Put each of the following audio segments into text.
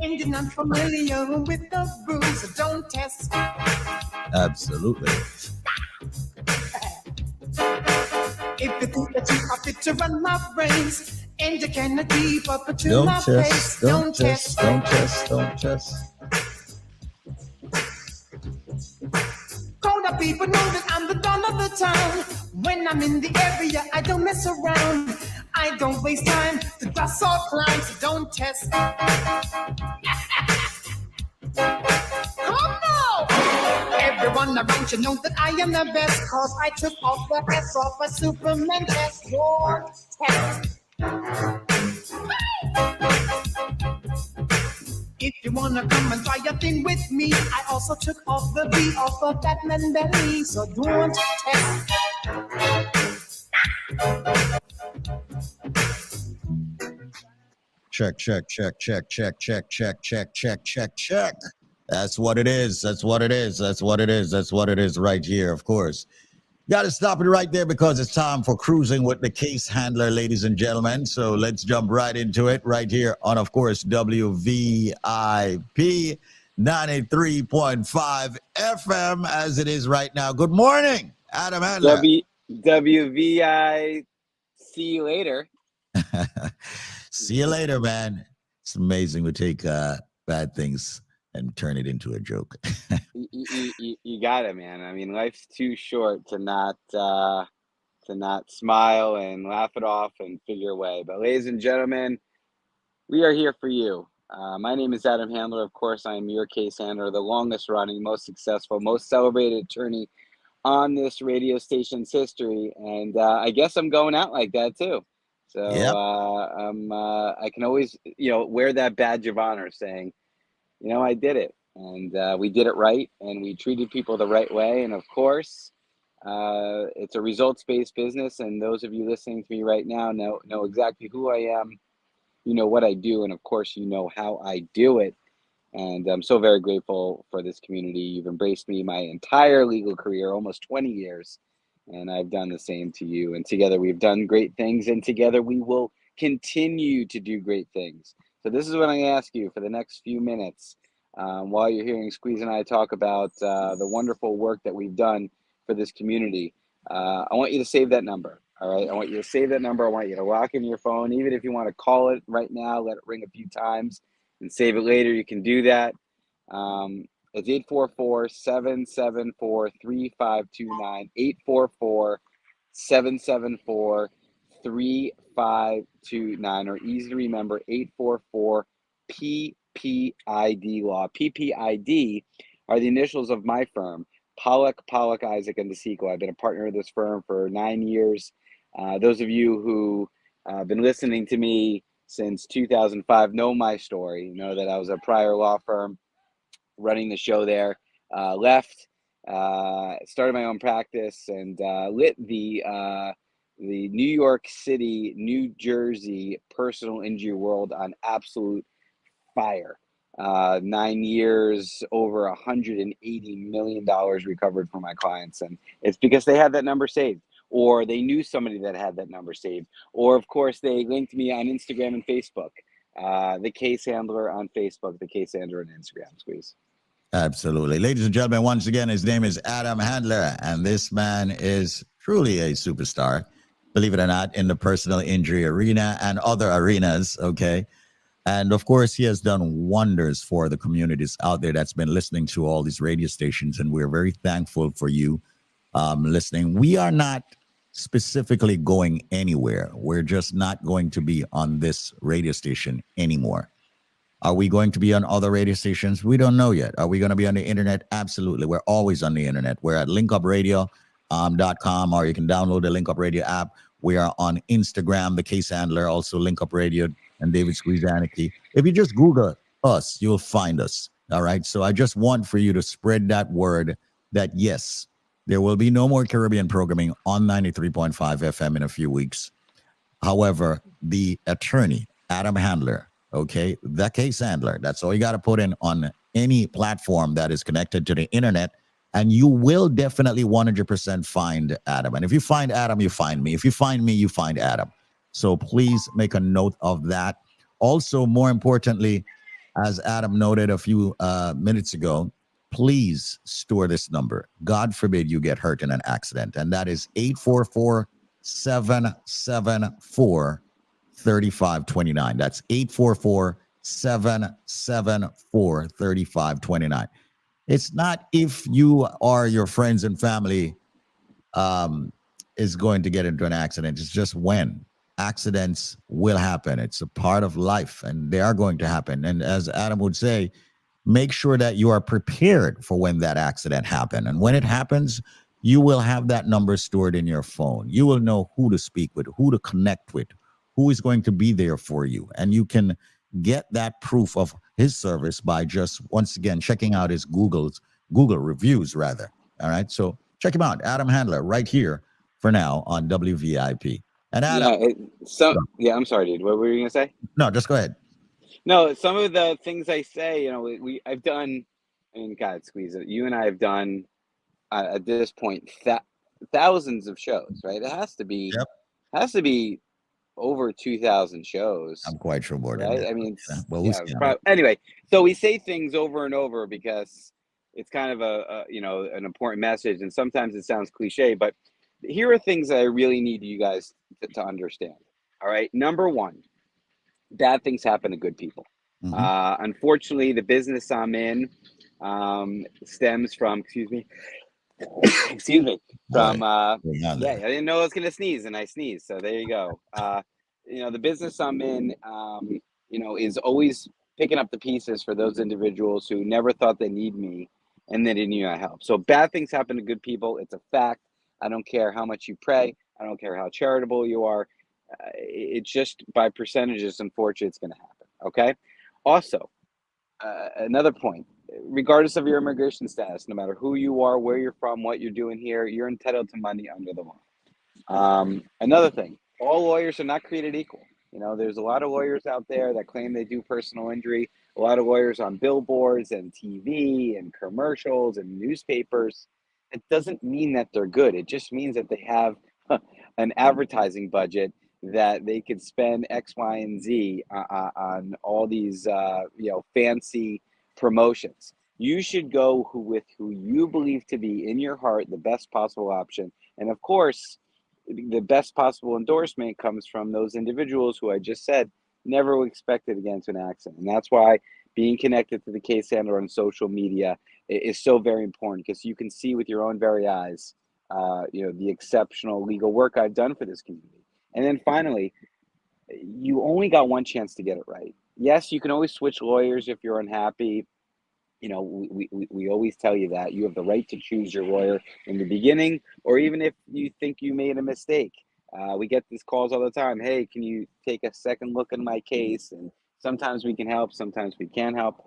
and you're not familiar with the rules, so don't test. Absolutely. If you think that you are fit to run my brains and you cannot keep up to my pace, don't test. Grown-up people know that I'm the dawn of the town. When I'm in the area, I don't mess around. I don't waste time to goss or climb, so don't test. Come now! Everyone around you know that I am the best, cause I took off the S off a Superman test. Don't test. If you wanna come and try a thing with me, I also took off the B off of Batman belly, so don't test. Check. That's what it is right here, of course. Got to stop it right there because it's time for Cruising with the Case Handler, ladies and gentlemen. So let's jump right into it right here on, of course, WVIP 93.5 FM as it is right now. Good morning, Adam Handler. WVI, see you later. See you later, man. It's amazing we take bad things and turn it into a joke. you got it, man. I mean, life's too short to not smile and laugh it off and figure a way. But ladies and gentlemen, we are here for you. My name is Adam Handler. Of course, I am your case handler, the longest running, most successful, most celebrated attorney on this radio station's history. And I guess I'm going out like that too. So Yep. I can always, wear that badge of honor saying, I did it, and we did it right, and we treated people the right way. And of course, it's a results-based business. And those of you listening to me right now know exactly who I am, what I do, and of course, how I do it. And I'm so very grateful for this community. You've embraced me my entire legal career, almost 20 years, and I've done the same to you. And together we've done great things, and together we will continue to do great things. So this is what I'm going to ask you for the next few minutes while you're hearing Squeeze and I talk about the wonderful work that we've done for this community. I want you to save that number, all right? I want you to save that number. I want you to lock in your phone. Even if you want to call it right now, let it ring a few times and save it later, you can do that. It's 844-774-3529, 844-774-3529, or easy to remember, 844-PPID Law. PPID are the initials of my firm, Pollock, Isaac, and DeSico. I've been a partner of this firm for 9 years. Those of you who have been listening to me since 2005 know my story, know that I was a prior law firm running the show there, left, started my own practice, and lit the New York City, New Jersey personal injury world on absolute fire. 9 years, over $180 million recovered for my clients. And it's because they had that number saved, or they knew somebody that had that number saved, or of course they linked me on Instagram and Facebook. The Case Handler on Facebook, the Case Handler on Instagram, Squeeze. Absolutely. Ladies and gentlemen, once again, his name is Adam Handler, and this man is truly a superstar, believe it or not, in the personal injury arena and other arenas, okay? And of course, he has done wonders for the communities out there that's been listening to all these radio stations, and we're very thankful for you listening. We are not specifically going anywhere. We're just not going to be on this radio station anymore. Are we going to be on other radio stations? We don't know yet. Are we going to be on the internet? Absolutely. We're always on the internet. We're at linkupradio.com, or you can download the Link Up Radio app. We are on Instagram, The Case Handler, also Link Up Radio, and David Squeeze Anarchy. If you just Google us, you'll find us. All right. So I just want for you to spread that word that, yes, there will be no more Caribbean programming on 93.5 FM in a few weeks. However, the attorney, Adam Handler, okay, The Case Handler, that's all you got to put in on any platform that is connected to the internet, and you will definitely 100% find Adam. And if you find Adam, you find me. If you find me, you find Adam. So please make a note of that. Also, more importantly, As Adam noted a few minutes ago, please store this number. God forbid you get hurt in an accident. And that is 844-774-3529. That's 844-774-3529. It's not if you or your friends and family is going to get into an accident. It's just when. Accidents will happen. It's a part of life and they are going to happen. And as Adam would say, make sure that you are prepared for when that accident happens. And when it happens, you will have that number stored in your phone. You will know who to speak with, who to connect with, who is going to be there for you. And you can get that proof of his service by just, once again, checking out his Google reviews, rather. All right. So check him out, Adam Handler, right here for now on WVIP. And Adam, I'm sorry, dude. What were you gonna say? No, just go ahead. No, some of the things I say, I've done, and God, squeeze it. You and I have done at this point thousands of shows, right? It has to be, over 2,000 shows. I'm quite sure more than right? that. I mean, Well, anyway. So we say things over and over because it's kind of an important message, and sometimes it sounds cliche, but here are things that I really need you guys to understand. All right. Number one, bad things happen to good people. Mm-hmm. Unfortunately, the business I'm in stems from, excuse me, I didn't know I was going to sneeze and I sneezed. So there you go. The business I'm in, is always picking up the pieces for those individuals who never thought they need me and they didn't need my help. So bad things happen to good people. It's a fact. I don't care how much you pray. I don't care how charitable you are. It's just by percentages, unfortunately, it's going to happen. Okay. Also, another point, regardless of your immigration status, no matter who you are, where you're from, what you're doing here, you're entitled to money under the law. Another thing, all lawyers are not created equal. There's a lot of lawyers out there that claim they do personal injury, a lot of lawyers on billboards and TV and commercials and newspapers. It doesn't mean that they're good. It just means that they have an advertising budget that they could spend X, Y, and Z on all these, fancy promotions. You should go with who you believe to be in your heart the best possible option. And of course, the best possible endorsement comes from those individuals who I just said never expected to get into an accident. And that's why being connected to the case handler on social media is so very important, because you can see with your own very eyes, the exceptional legal work I've done for this community. And then finally, you only got one chance to get it right. Yes, you can always switch lawyers if you're unhappy. We always tell you that you have the right to choose your lawyer in the beginning, or even if you think you made a mistake. We get these calls all the time. Hey, can you take a second look at my case? And sometimes we can help, sometimes we can't help.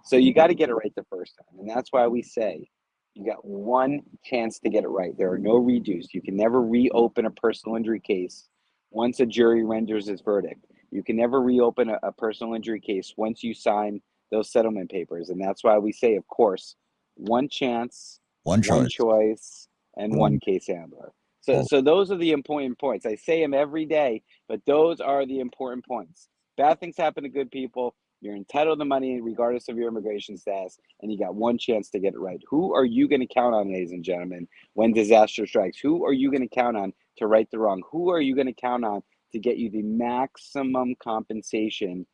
So you got to get it right the first time. And that's why we say you got one chance to get it right. There are no redos. You can never reopen a personal injury case once a jury renders its verdict. You can never reopen a personal injury case once you sign those settlement papers. And that's why we say, of course, one chance, one choice, and one case handler. So those are the important points. I say them every day, but those are the important points. Bad things happen to good people. You're entitled to money regardless of your immigration status, and you got one chance to get it right. Who are you going to count on, ladies and gentlemen, when disaster strikes? Who are you going to count on to right the wrong? Who are you going to count on to get you the maximum compensation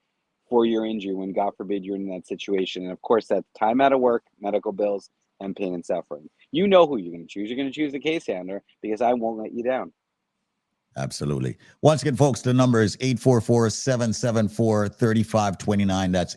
for your injury when, God forbid, you're in that situation? And of course, that's time out of work, medical bills, and pain and suffering. You know who you're going to choose. You're going to choose the case handler, because I won't let you down. Absolutely. Once again, folks, the number is 844-774-3529. That's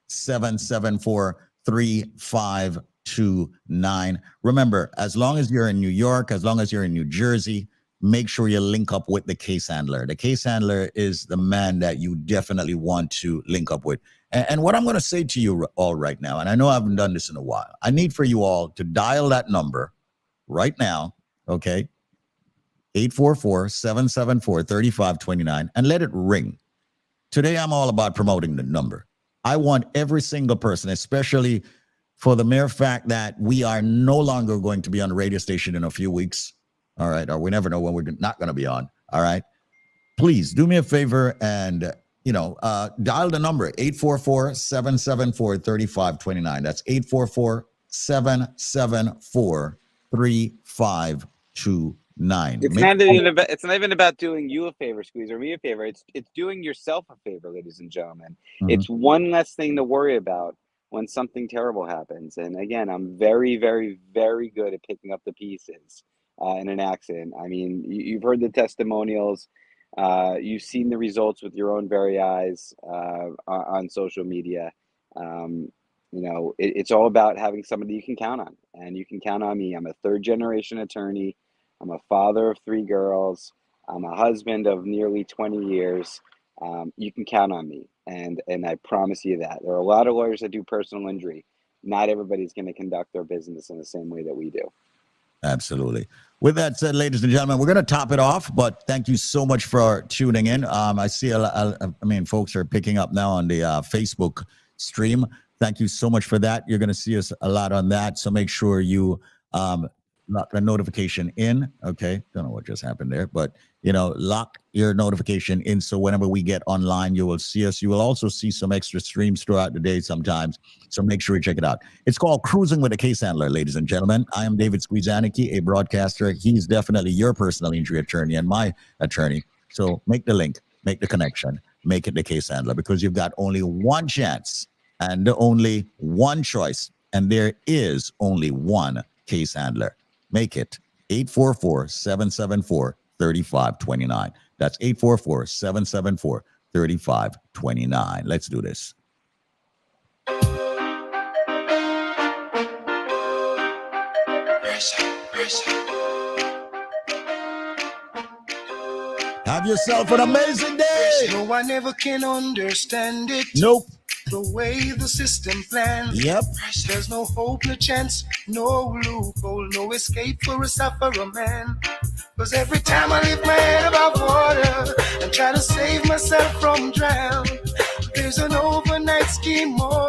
844-774-3529. Remember, as long as you're in New York, as long as you're in New Jersey, make sure you link up with the case handler. The case handler is the man that you definitely want to link up with. And what I'm going to say to you all right now, and I know I haven't done this in a while, I need for you all to dial that number right now, okay? 844-774-3529, and let it ring. Today, I'm all about promoting the number. I want every single person, especially for the mere fact that we are no longer going to be on the radio station in a few weeks, all right, or we never know when we're not going to be on, all right? Please do me a favor and dial the number 844-774-3529. That's 844-774-3529. It's not even about doing you a favor, Squeeze, or me a favor. It's doing yourself a favor, ladies and gentlemen. Mhm. It's one less thing to worry about when something terrible happens. And again, I'm very, very, very good at picking up the pieces in an accident. I mean, you've heard the testimonials. You've seen the results with your own very eyes on social media. It's all about having somebody you can count on, and you can count on me. I'm a third-generation attorney. I'm a father of 3 girls. I'm a husband of nearly 20 years. You can count on me, and I promise you that. There are a lot of lawyers that do personal injury. Not everybody's going to conduct their business in the same way that we do. Absolutely. With that said, ladies and gentlemen, we're going to top it off, but thank you so much for tuning in. I see folks are picking up now on the Facebook stream. Thank you so much for that. You're going to see us a lot on that. So make sure you lock the notification in. Okay. Don't know what just happened there, but lock your notification in. So whenever we get online, you will see us. You will also see some extra streams throughout the day sometimes. So make sure you check it out. It's called Cruising with a Case Handler, ladies and gentlemen. I am David Squeezaniki, a broadcaster. He's definitely your personal injury attorney and my attorney. So make the link, make the connection, make it the case handler, because you've got only one chance and only one choice. And there is only one case handler. Make it 844-774-3529. That's 844-774-3529. Let's do this. Have yourself an amazing day. No one ever can understand it. Nope. The way the system plans. Yep. There's no hope, no chance, no loophole, no escape for a sufferer man. Cause every time I lift my head above water and try to save myself from drown, there's an overnight scheme more